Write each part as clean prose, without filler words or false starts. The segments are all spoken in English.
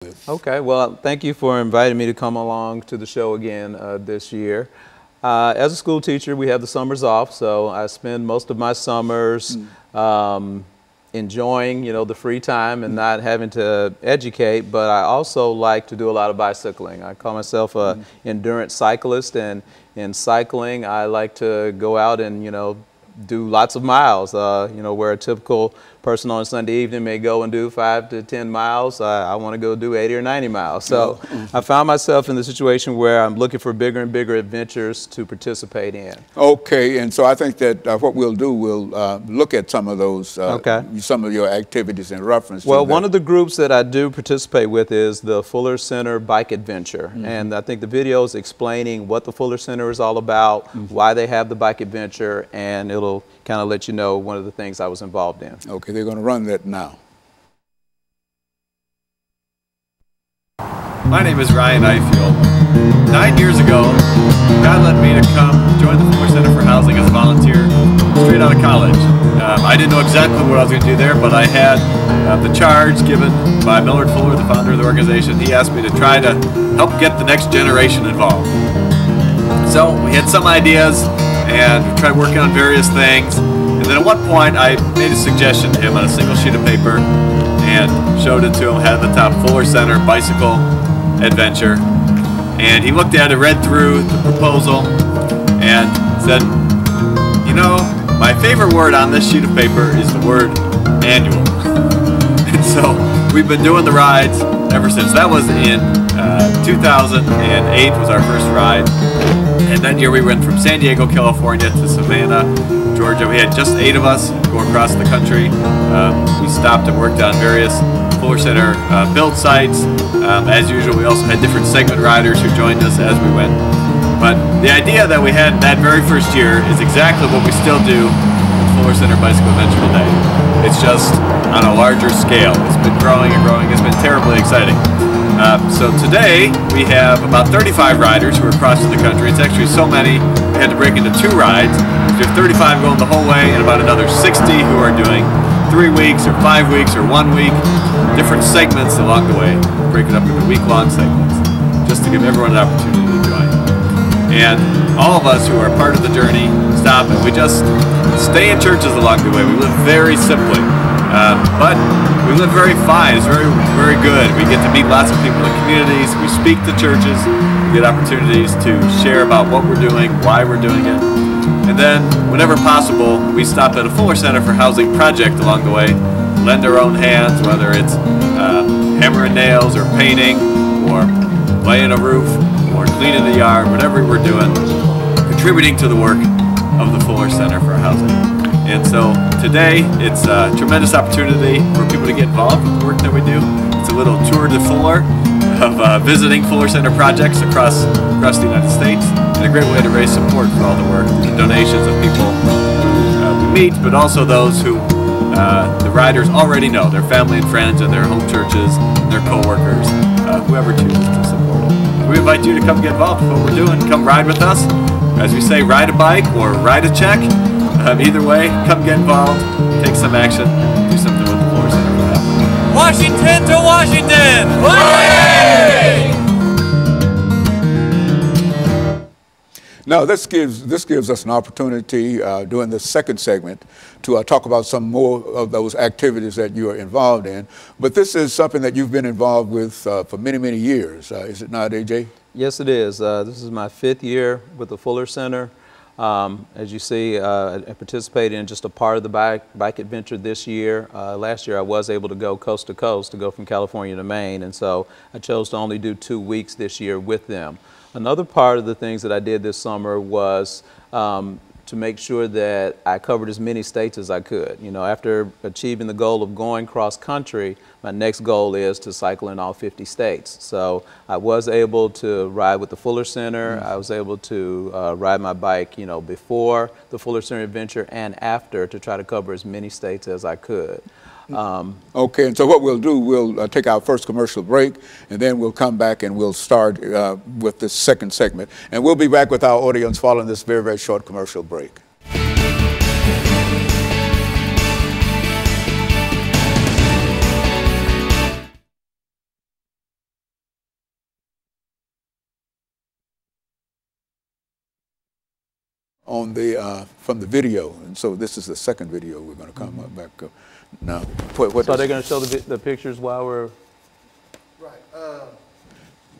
with. Okay, well, thank you for inviting me to come along to the show again this year. As a school teacher, we have the summers off, so I spend most of my summers enjoying, the free time and not having to educate, but I also like to do a lot of bicycling. I call myself an endurance cyclist, and in cycling, I like to go out and, do lots of miles, where a typical person on a Sunday evening may go and do 5 to 10 miles. I want to go do 80 or 90 miles. So I found myself in the situation where I'm looking for bigger and bigger adventures to participate in. Okay, and so I think that what we'll do, we'll look at some of those, some of your activities in reference to Well, one of the groups that I do participate with is the Fuller Center Bike Adventure. And I think the video is explaining what the Fuller Center is all about, why they have the bike adventure, and it'll kind of let you know one of the things I was involved in. Okay, they're going to run that now. My name is Ryan Ifield. 9 years ago, God led me to come join the Fuller Center for Housing as a volunteer straight out of college. I didn't know exactly what I was going to do there, but I had the charge given by Millard Fuller, the founder of the organization. He asked me to try to help get the next generation involved. So we had some ideas and we tried working on various things. And then at one point I made a suggestion to him on a single sheet of paper and showed it to him, had at the top Fuller Center Bicycle Adventure. And he looked at it, read through the proposal, and said, my favorite word on this sheet of paper is the word annual. And so we've been doing the rides ever since. That was in 2008 was our first ride. And that year we went from San Diego, California to Savannah, Georgia. We had just 8 of us go across the country. We stopped and worked on various Fuller Center build sites. As usual, we also had different segment riders who joined us as we went. But the idea that we had that very first year is exactly what we still do with Fuller Center Bicycle Adventure today. It's just on a larger scale. It's been growing and growing. It's been terribly exciting. So today we have about 35 riders who are crossing the country. It's actually so many we had to break into 2 rides. We have 35 going the whole way and about another 60 who are doing 3 weeks or 5 weeks or 1 week, different segments along the way, break it up into week-long segments, just to give everyone an opportunity to join. And all of us who are part of the journey stop and we just stay in churches along the way. We live very simply, but we live very fine. It's very, very good. We get to meet lots of people in communities. We speak to churches. We get opportunities to share about what we're doing, why we're doing it. And then, whenever possible, we stop at a Fuller Center for Housing project along the way, lend our own hands, whether it's hammering nails or painting or laying a roof or cleaning the yard, whatever we're doing, contributing to the work of the Fuller Center for Housing. And so today, it's a tremendous opportunity for people to get involved with the work that we do. It's a little tour de Fuller of visiting Fuller Center projects across the United States, and a great way to raise support for all the work and donations of people who we meet, but also those who the riders already know, their family and friends and their home churches, and their co-workers, whoever chooses to support it. We invite you to come get involved with what we're doing. Come ride with us. As we say, ride a bike or ride a check. Either way, come get involved, take some action, do something with the Fuller Center for that. Washington to Washington! Hooray! Now, this gives us an opportunity during the second segment to talk about some more of those activities that you are involved in. But this is something that you've been involved with for many, many years. Is it not, AJ? Yes, it is. This is my 5th year with the Fuller Center. As you see, I participated in just a part of the bike adventure this year. Last year I was able to go coast to coast, to go from California to Maine, and so I chose to only do 2 weeks this year with them. Another part of the things that I did this summer was to make sure that I covered as many states as I could. After achieving the goal of going cross country, my next goal is to cycle in all 50 states. So I was able to ride with the Fuller Center. I was able to ride my bike, before the Fuller Center adventure and after, to try to cover as many states as I could. Okay, and so what we'll do, we'll take our first commercial break, and then we'll come back and we'll start with the second segment. And we'll be back with our audience following this very, very short commercial break. on the from the video, and so this is the second video we're going to come up back up now. What so they're going to show the pictures while we're. Right.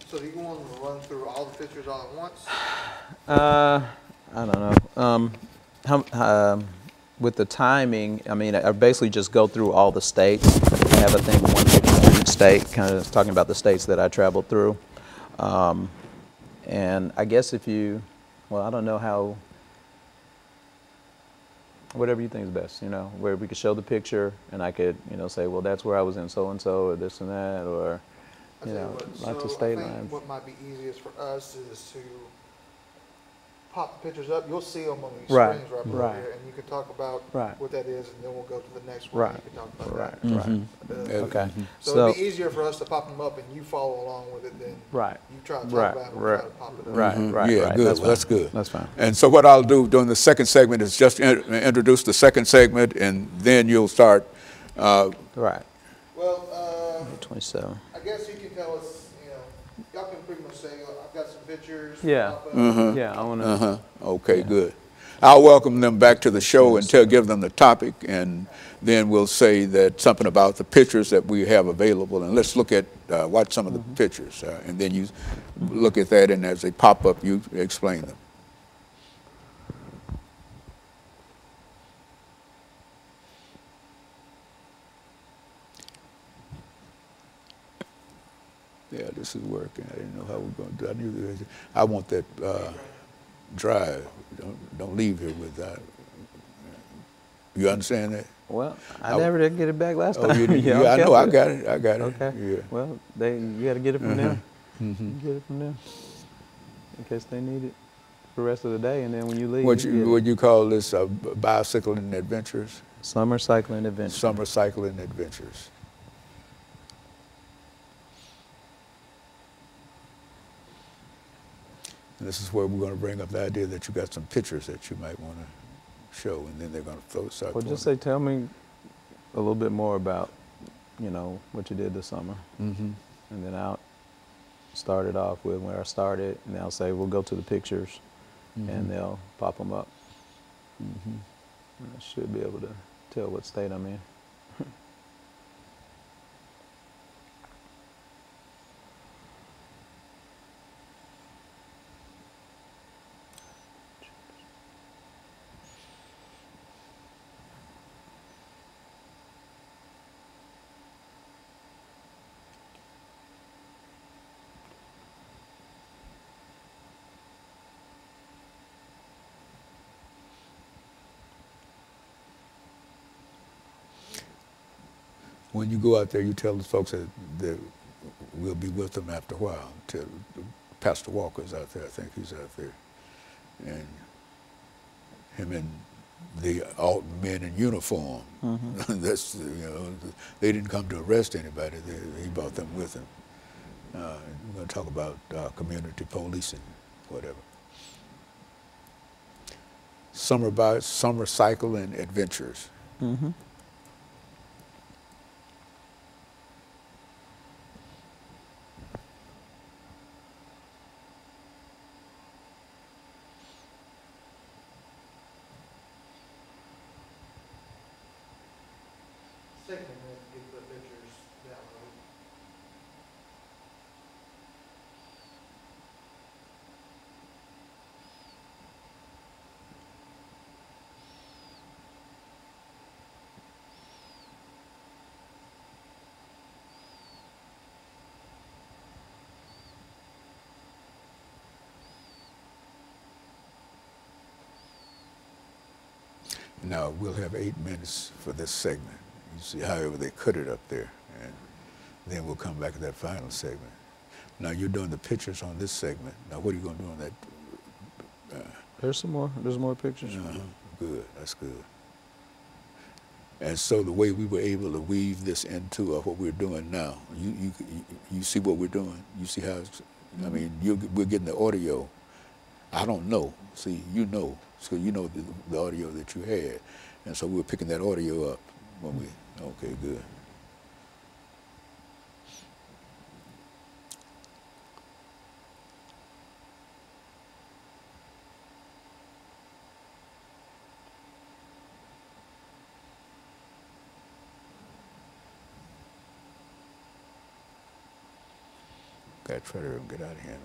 So do you want to run through all the pictures all at once? I don't know. With the timing, I mean, I basically just go through all the states. I have, I think, one picture for each state, kind of talking about the states that I traveled through. And I guess if you, well, I don't know how, whatever you think is best, you know, where we could show the picture and I could, you know, say, well, that's where I was in so-and-so or this and that, or, you know, lots of state lines. What might be easiest for us is to pop the pictures up. You'll see them on these Right, screens right right. over here, and you can talk about Right. what that is, and then we'll go to the next one. Right, And you can talk about right, that. right. Okay. So it'd be easier for us to pop them up, and you follow along with it than Right. you try to talk Right, about it and right, try to pop it up. right, right, Yeah, right. good. That's Well, that's fine. good. That's fine. And so what I'll do during the second segment is just introduce the second segment, and then you'll start. Right. Well, 27. I guess you can tell us, you know, y'all can pretty much say, I've got some pictures. Yeah. pop up. Yeah, I want to. Okay, good. I'll welcome them back to the show and give them the topic, and then we'll say that something about the pictures that we have available, and let's look at watch some of the pictures, and then you look at that, and as they pop up, you explain them. Yeah, this is working. I didn't know how we're going to do it. I knew I want that drive. Don't leave here with that. You understand that? Well, I never did get it back last time. Oh, you did? Yeah, I know. I got it. I got it. Okay. Yeah. Well, you got to get it from them. You get it from them in case they need it for the rest of the day, and then when you leave. What you call this? Bicycling adventures. Summer cycling adventure. Summer cycling adventures. And this is where we're going to bring up the idea that you got some pictures that you might want to show, and then they're going to start. Well, just say, tell me a little bit more about, you know, what you did this summer, and then I'll start it off with where I started, and I'll say we'll go to the pictures, and they'll pop them up. I should be able to tell what state I'm in. When you go out there, you tell the folks that we'll be with them after a while. Till Pastor Walker's out there. I think he's out there, and him and the men in uniform. That's, you know, they didn't come to arrest anybody. He brought them with him. We're going to talk about community policing, whatever. Summer cycling adventures. Second, get the pictures downloaded. Now, we'll have 8 minutes for this segment. You see, however, they cut it up there, and then we'll come back to that final segment. Now, you're doing the pictures on this segment. Now, what are you going to do on that? There's more pictures. Good, that's good. And so the way we were able to weave this into what we're doing now, you see what we're doing? You see how it's, I mean, we're getting the audio. I don't know. See, you know. So you know the audio that you had. And so we're picking that audio up when we, okay, good. Pat Federer, get out of here.